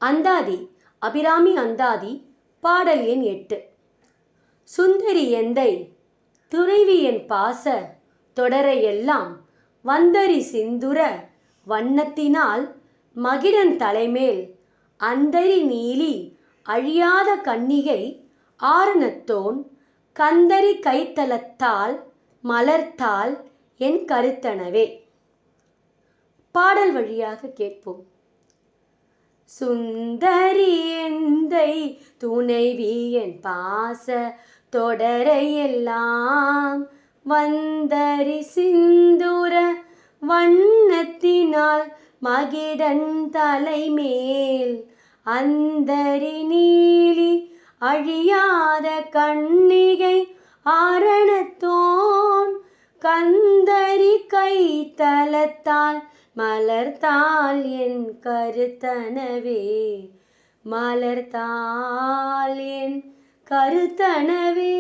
அந்தாதி அபிராமி அந்தாதி பாடல் எண் 8. சுந்தரி எந்தை துணைவி என் பாச தொடரையெல்லாம் வந்தரி சிந்துர வண்ணத்தினால் மகிடன் தலைமேல் அந்தரி நீலி அழியாத கன்னிகை ஆரணத்தோன் கந்தரி கைத்தலத்தால் மலர்த்தாள் என் கருத்தனவே. பாடல் வழியாக கேட்போம். சுந்தரி எந்தை துணைவி என் பாச தொடரையெல்லாம் வந்தரி சிந்துர வண்ணத்தினால் மகிடன் தலைமேல் அந்தரி நீலி அழியாத கன்னிகை ஆரணத்தோன் கந்தரி கைத்தலத்தால் மலர்த்தாள் என் கருத்தனவே. மலர்த்தாள் என் கருத்தனவே.